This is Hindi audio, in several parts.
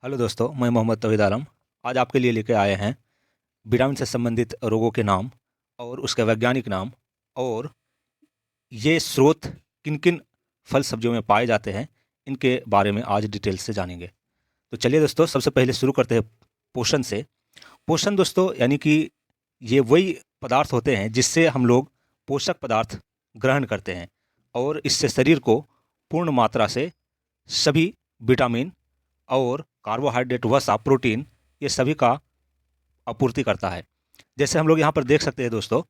हेलो दोस्तों, मैं मोहम्मद तौहीद आलम। आज आपके लिए लेके आए हैं विटामिन से संबंधित रोगों के नाम और उसके वैज्ञानिक नाम और ये स्रोत किन किन फल सब्जियों में पाए जाते हैं, इनके बारे में आज डिटेल से जानेंगे। तो चलिए दोस्तों, सबसे पहले शुरू करते हैं पोषण से। पोषण दोस्तों यानी कि ये वही पदार्थ होते हैं जिससे हम लोग पोषक पदार्थ ग्रहण करते हैं और इससे शरीर को पूर्ण मात्रा से सभी विटामिन और कार्बोहाइड्रेट, वसा, प्रोटीन, ये सभी का आपूर्ति करता है। जैसे हम लोग यहाँ पर देख सकते हैं दोस्तों,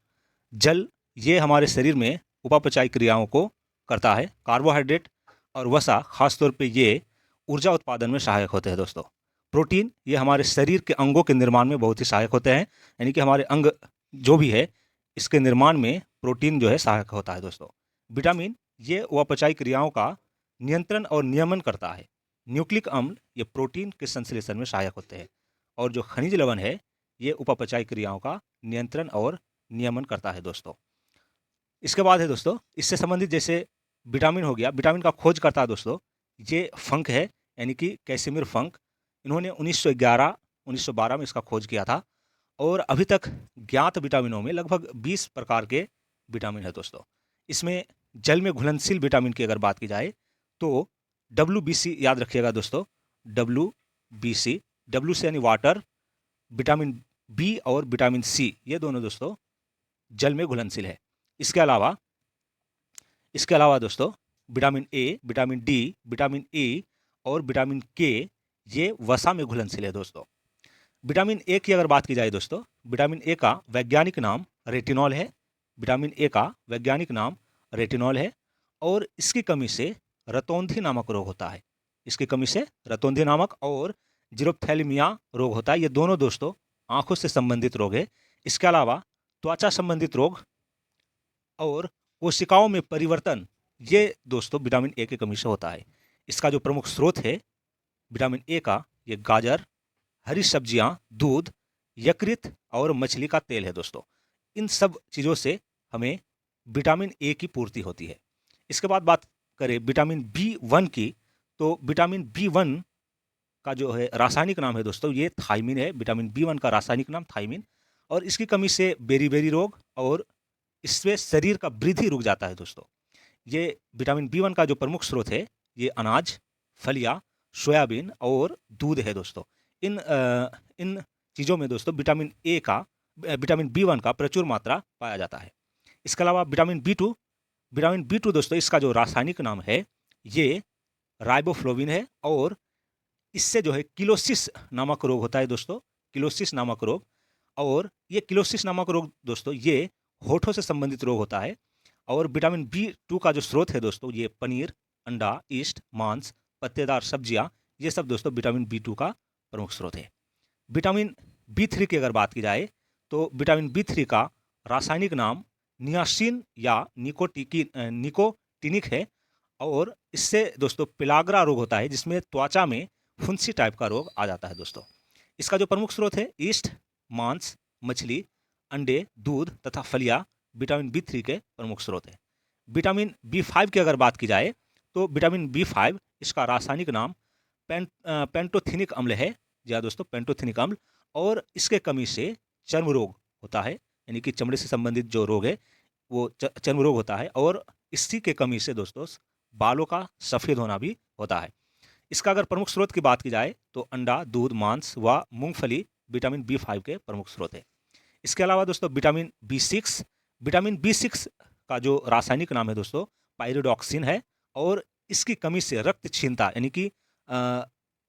जल ये हमारे शरीर में उपापचयी क्रियाओं को करता है। कार्बोहाइड्रेट और वसा खास तौर पे ये ऊर्जा उत्पादन में सहायक होते हैं दोस्तों। प्रोटीन ये हमारे शरीर के अंगों के निर्माण में बहुत ही सहायक होते हैं, यानी कि हमारे अंग जो भी है इसके निर्माण में प्रोटीन जो है सहायक होता है दोस्तों। विटामिन ये उपापचयी क्रियाओं का नियंत्रण और नियमन करता है। न्यूक्लिक अम्ल ये प्रोटीन के संश्लेषण में सहायक होते हैं और जो खनिज लवण है ये उपापचयी क्रियाओं का नियंत्रण और नियमन करता है दोस्तों। इसके बाद है दोस्तों, इससे संबंधित जैसे विटामिन हो गया, विटामिन का खोज करता है दोस्तों ये फंक है, यानी कि कैसिमिर फंक। इन्होंने 1912 में इसका खोज किया था और अभी तक ज्ञात विटामिनों में लगभग 20 प्रकार के विटामिन है दोस्तों। इसमें जल में घुलनशील विटामिन की अगर बात की जाए तो WBC याद रखिएगा दोस्तों। WBC, डब्ल्यू से यानी वाटर, विटामिन बी और विटामिन सी ये दोनों दोस्तों जल में घुलनशील है। इसके अलावा दोस्तों vitamin A, vitamin D, vitamin E और विटामिन के ये वसा में घुलनशील है दोस्तों। विटामिन ए की अगर बात की जाए दोस्तों, विटामिन ए का वैज्ञानिक नाम रेटिनॉल है। विटामिन ए का वैज्ञानिक नाम रेटिनॉल है और इसकी कमी से रतौंधी नामक रोग होता है। इसकी कमी से रतौंधी नामक और जीरोप्थैलेमिया रोग होता है। ये दोनों दोस्तों आंखों से संबंधित रोग है। इसके अलावा त्वचा संबंधित रोग और कोशिकाओं में परिवर्तन, ये दोस्तों विटामिन ए की कमी से होता है। इसका जो प्रमुख स्रोत है विटामिन ए का, ये गाजर, हरी सब्जियां, दूध, यकृत और मछली का तेल है दोस्तों। इन सब चीज़ों से हमें विटामिन ए की पूर्ति होती है। इसके बाद बात करें विटामिन B1 की, तो विटामिन B1 का जो है रासायनिक नाम है दोस्तों ये थायमिन है। विटामिन B1 का रासायनिक नाम थायमिन, और इसकी कमी से बेरी-बेरी रोग और इससे शरीर का वृद्धि रुक जाता है दोस्तों। ये विटामिन B1 का जो प्रमुख स्रोत है ये अनाज, फलियां, सोयाबीन और दूध है दोस्तों। इन चीज़ों में दोस्तों विटामिन B1 का प्रचुर मात्रा पाया जाता है। इसके अलावा विटामिन B2 दोस्तों, इसका जो रासायनिक नाम है ये राइबोफ्लोविन है और इससे जो है किलोसिस नामक रोग होता है दोस्तों। किलोसिस नामक रोग, और ये किलोसिस नामक रोग दोस्तों ये होठों से संबंधित रोग होता है। और विटामिन B2 का जो स्रोत है दोस्तों ये पनीर, अंडा, ईस्ट, मांस, पत्तेदार सब्जियां, ये सब दोस्तों विटामिन B2 का प्रमुख स्रोत है। विटामिन B3 की अगर बात की जाए तो विटामिन B3 का रासायनिक नाम नियासिन या निकोटिनिक है और इससे दोस्तों पिलाग्रा रोग होता है जिसमें त्वचा में फुंसी टाइप का रोग आ जाता है दोस्तों। इसका जो प्रमुख स्रोत है ईस्ट, मांस, मछली, अंडे, दूध तथा फलियां विटामिन B3 के प्रमुख स्रोत है। विटामिन B5 की अगर बात की जाए तो विटामिन B5 इसका रासायनिक नाम पेंटोथिनिक अम्ल है। जी हाँ दोस्तों, पेंटोथिनिक अम्ल, और इसके कमी से चर्म रोग होता है, यानी कि चमड़े से संबंधित जो रोग है वो चर्म रोग होता है, और इसी के कमी से दोस्तों बालों का सफ़ेद होना भी होता है। इसका अगर प्रमुख स्रोत की बात की जाए तो अंडा, दूध, मांस व मूंगफली विटामिन B5 के प्रमुख स्रोत है। इसके अलावा दोस्तों विटामिन B6 का जो रासायनिक नाम है दोस्तों पायरिडॉक्सिन है, और इसकी कमी से रक्त क्षीणता, यानी कि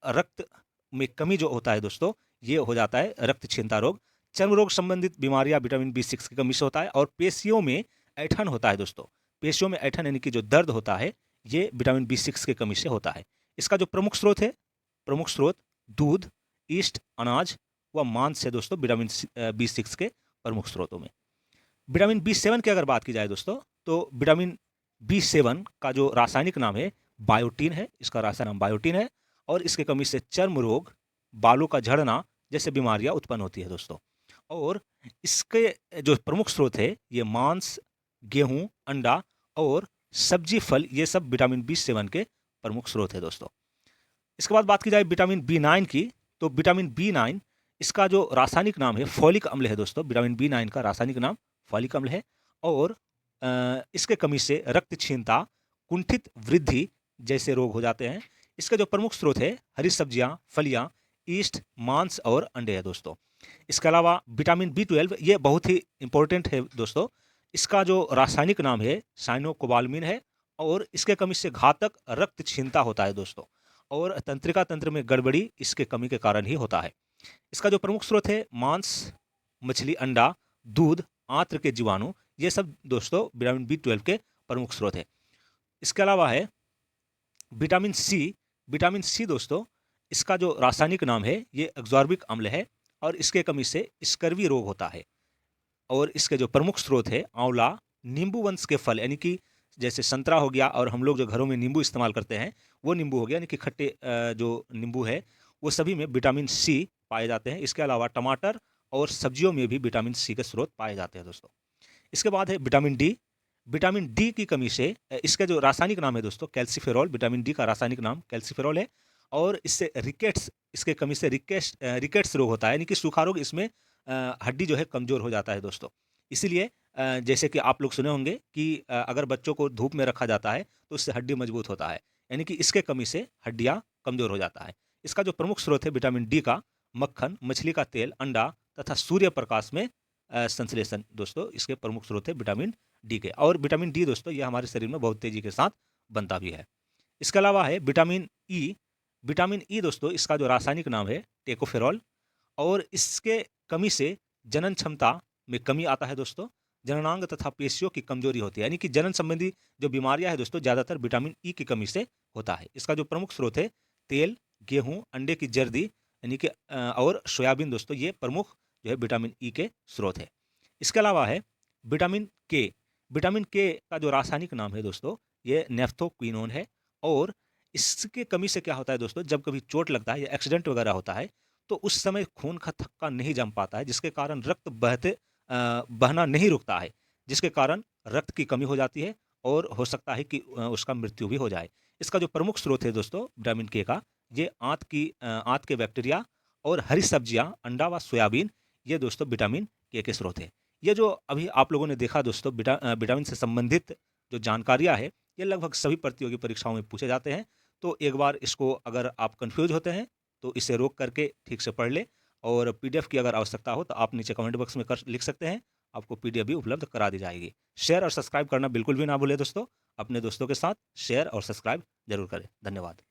रक्त में कमी जो होता है दोस्तों ये हो जाता है रक्त क्षीणता रोग। चर्म रोग संबंधित बीमारियां विटामिन B6 की कमी से होता है, और पेशियों में ऐठन होता है दोस्तों। पेशियों में ऐठन यानी कि जो दर्द होता है ये विटामिन B6 की कमी से होता है। इसका जो प्रमुख स्रोत दूध, ईस्ट, अनाज व मांस है दोस्तों विटामिन B6 के प्रमुख स्रोतों में। विटामिन B7 की अगर बात की जाए दोस्तों तो विटामिन B7 का जो रासायनिक नाम है बायोटीन है। इसका रासायनिक नाम बायोटीन है, और इसके कमी से चर्म रोग, बालों का झड़ना जैसे बीमारियां उत्पन्न होती है दोस्तों। और इसके जो प्रमुख स्रोत है ये मांस, गेहूं, अंडा और सब्जी, फल, ये सब विटामिन B7 के प्रमुख स्रोत है दोस्तों। इसके बाद बात की जाए विटामिन बी 9 की, तो विटामिन बी 9 इसका जो रासायनिक नाम है फॉलिक अम्ल है दोस्तों। विटामिन बी 9 का रासायनिक नाम फॉलिक अम्ल है। और इसके कमी से रक्त क्षीणता, कुंठित वृद्धि जैसे रोग हो जाते हैं। इसका जो प्रमुख स्रोत है हरी सब्जियां, फलियां, ईस्ट, मांस और अंडे है दोस्तों। इसके अलावा विटामिन बी 12 ये बहुत ही इंपॉर्टेंट है दोस्तों। इसका जो रासायनिक नाम है साइनोकोबालमिन है। और इसके कमी से घातक रक्त क्षीणता होता है दोस्तों। और तंत्रिका तंत्र में गड़बड़ी इसके कमी के कारण ही होता है। इसका जो प्रमुख स्रोत है मांस, मछली, अंडा, दूध, आंत्र के जीवाणु, ये सब दोस्तों विटामिन बी 12 के प्रमुख स्रोत है। इसके अलावा है विटामिन सी। विटामिन सी दोस्तों इसका जो रासायनिक नाम है ये एग्जॉर्बिक अम्ल है। और इसके कमी से स्कर्वी रोग होता है। और इसके जो प्रमुख स्रोत है आंवला, नींबू वंश के फल यानी कि जैसे संतरा हो गया, और हम लोग जो घरों में नींबू इस्तेमाल करते हैं वो नींबू हो गया, यानी कि खट्टे जो नींबू है वो सभी में विटामिन सी पाए जाते हैं। इसके अलावा टमाटर और सब्जियों में भी विटामिन सी के स्रोत पाए जाते हैं दोस्तों। इसके बाद है विटामिन डी। विटामिन डी की कमी से इसका जो रासायनिक नाम है दोस्तों कैल्सीफेरॉल। विटामिन डी का रासायनिक नाम कैल्सीफेरॉल है। और इससे रिकेट्स, इसके कमी से रिकेट्स रोग होता है, यानी कि सूखा रोग। इसमें हड्डी जो है कमजोर हो जाता है दोस्तों। इसीलिए जैसे कि आप लोग सुने होंगे कि अगर बच्चों को धूप में रखा जाता है तो उससे हड्डी मजबूत होता है, यानी कि इसके कमी से हड्डियां कमजोर हो जाता है। इसका जो प्रमुख स्रोत है विटामिन डी का मक्खन, मछली का तेल, अंडा तथा सूर्य प्रकाश में संश्लेषण दोस्तों इसके प्रमुख स्रोत है विटामिन डी के। और विटामिन डी दोस्तों ये हमारे शरीर में बहुत तेजी के साथ बनता भी है। इसके अलावा है विटामिन ई। विटामिन ई दोस्तों इसका जो रासायनिक नाम है टेकोफेरॉल। और इसके कमी से जनन क्षमता में कमी आता है दोस्तों। जननांग तथा पेशियों की कमजोरी होती है, यानी कि जनन संबंधी जो बीमारियां हैं दोस्तों ज़्यादातर विटामिन ई की कमी से होता है। इसका जो प्रमुख स्रोत है तेल, गेहूं, अंडे की जर्दी यानी कि और सोयाबीन दोस्तों ये प्रमुख जो है विटामिन ई के स्रोत है। इसके अलावा है विटामिन के। विटामिन के का जो रासायनिक नाम है दोस्तों ये नेफ्थोक्विनोन है। और इसके कमी से क्या होता है दोस्तों, जब कभी चोट लगता है या एक्सीडेंट वगैरह होता है तो उस समय खून का थक्का नहीं जम पाता है, जिसके कारण रक्त बहना नहीं रुकता है, जिसके कारण रक्त की कमी हो जाती है और हो सकता है कि उसका मृत्यु भी हो जाए। इसका जो प्रमुख स्रोत है दोस्तों विटामिन के का, ये आंत के बैक्टीरिया और हरी सब्जियां, अंडा व सोयाबीन, ये दोस्तों विटामिन के स्रोत है। ये जो अभी आप लोगों ने देखा दोस्तों विटामिन से संबंधित जो जानकारियां है ये लगभग सभी प्रतियोगी परीक्षाओं में पूछे जाते हैं। तो एक बार इसको अगर आप कंफ्यूज होते हैं तो इसे रोक करके ठीक से पढ़ ले। और पीडीएफ की अगर आवश्यकता हो तो आप नीचे कमेंट बॉक्स में लिख सकते हैं, आपको पीडीएफ भी उपलब्ध करा दी जाएगी। शेयर और सब्सक्राइब करना बिल्कुल भी ना भूलें दोस्तों। अपने दोस्तों के साथ शेयर और सब्सक्राइब जरूर करें। धन्यवाद।